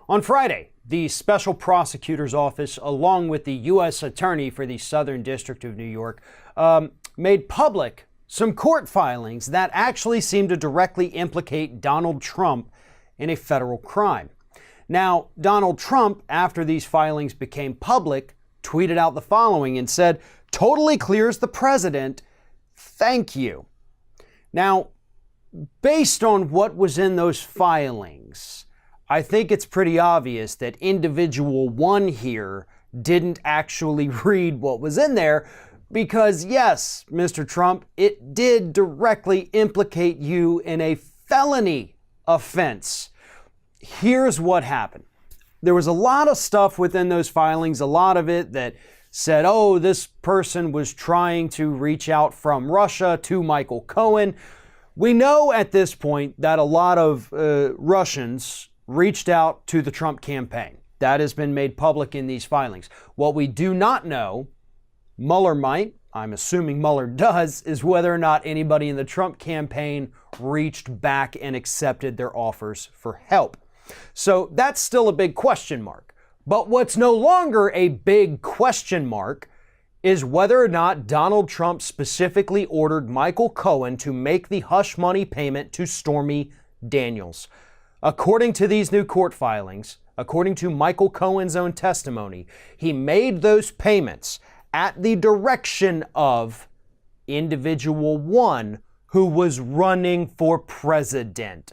On Friday, the Special Prosecutor's Office, along with the U.S. Attorney for the Southern District of New York, made public some court filings that actually seem to directly implicate Donald Trump in a federal crime. Now, Donald Trump, after these filings became public, tweeted out the following and said, "Totally clears the president. Thank you." Now, based on what was in those filings, I think it's pretty obvious that individual one here didn't actually read what was in there because, yes, Mr. Trump, it did directly implicate you in a felony offense. Here's what happened. There was a lot of stuff within those filings, a lot of it that said, oh, this person was trying to reach out from Russia to Michael Cohen. We know at this point that a lot of Russians reached out to the Trump campaign. That has been made public in these filings. What we do not know, Mueller might, I'm assuming Mueller does, is whether or not anybody in the Trump campaign reached back and accepted their offers for help. So that's still a big question mark. But what's no longer a big question mark is whether or not Donald Trump specifically ordered Michael Cohen to make the hush money payment to Stormy Daniels. According to these new court filings, according to Michael Cohen's own testimony, he made those payments at the direction of individual one who was running for president.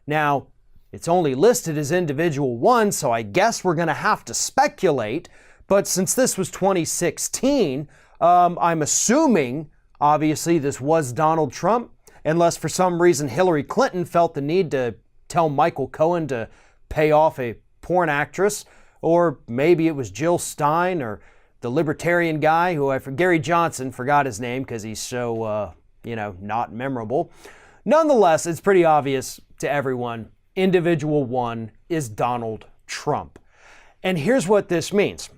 Now, it's only listed as individual one, so I guess we're going to have to speculate. But since this was 2016, I'm assuming, obviously, this was Donald Trump, unless for some reason Hillary Clinton felt the need to tell Michael Cohen to pay off a porn actress, or maybe it was Jill Stein or the libertarian guy who Gary Johnson, forgot his name because he's so, not memorable. Nonetheless, it's pretty obvious to everyone, individual one is Donald Trump. And here's what this means.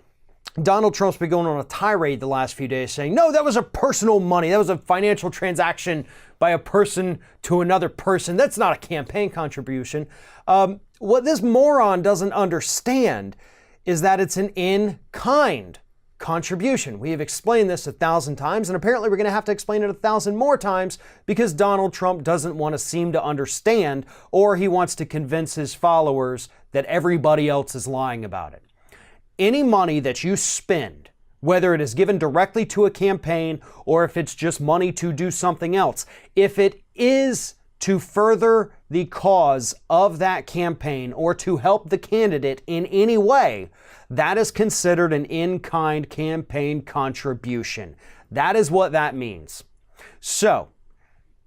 Donald Trump's been going on a tirade the last few days saying, no, that was a personal money. That was a financial transaction by a person to another person. That's not a campaign contribution. What this moron doesn't understand is that it's an in-kind contribution. We have explained this 1,000 times, and apparently we're going to have to explain it 1,000 more times because Donald Trump doesn't want to seem to understand, or he wants to convince his followers that everybody else is lying about it. Any money that you spend, whether it is given directly to a campaign or if it's just money to do something else, if it is to further the cause of that campaign or to help the candidate in any way, that is considered an in-kind campaign contribution. That is what that means. So,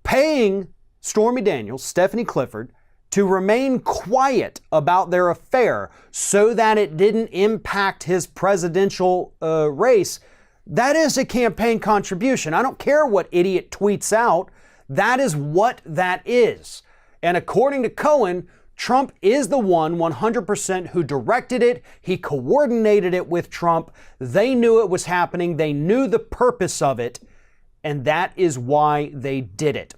paying Stormy Daniels, Stephanie Clifford, to remain quiet about their affair so that it didn't impact his presidential race, that is a campaign contribution. I don't care what idiot tweets out. That is what that is. And according to Cohen, Trump is the one 100% who directed it. He coordinated it with Trump. They knew it was happening. They knew the purpose of it. And that is why they did it.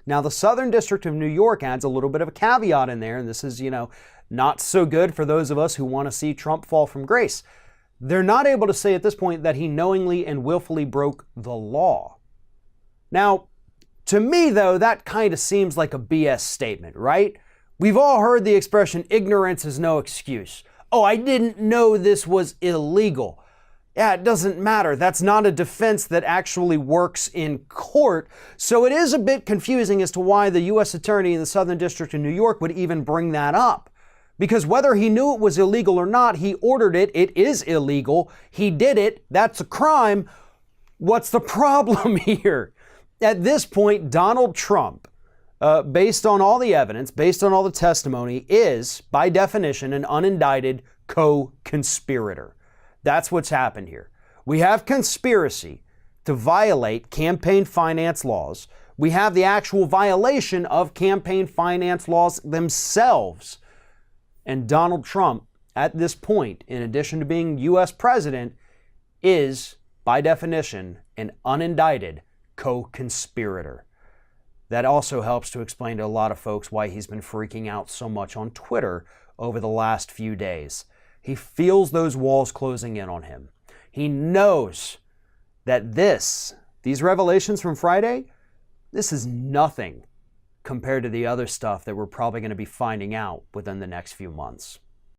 Now, the Southern District of New York adds a little bit of a caveat in there, and this is, not so good for those of us who want to see Trump fall from grace. They're not able to say at this point that he knowingly and willfully broke the law. Now, to me, though, that kind of seems like a BS statement, right? We've all heard the expression, ignorance is no excuse. Oh, I didn't know this was illegal. Yeah, it doesn't matter. That's not a defense that actually works in court. So it is a bit confusing as to why the U.S. Attorney in the Southern District of New York would even bring that up. Because whether he knew it was illegal or not, he ordered it. It is illegal. He did it. That's a crime. What's the problem here? At this point, Donald Trump, based on all the evidence, based on all the testimony, is, by definition, an unindicted co-conspirator. That's what's happened here. We have conspiracy to violate campaign finance laws. We have the actual violation of campaign finance laws themselves. And Donald Trump, at this point, in addition to being U.S. president, is, by definition, an unindicted co-conspirator. That also helps to explain to a lot of folks why he's been freaking out so much on Twitter over the last few days. He feels those walls closing in on him. He knows that these revelations from Friday, this is nothing compared to the other stuff that we're probably going to be finding out within the next few months.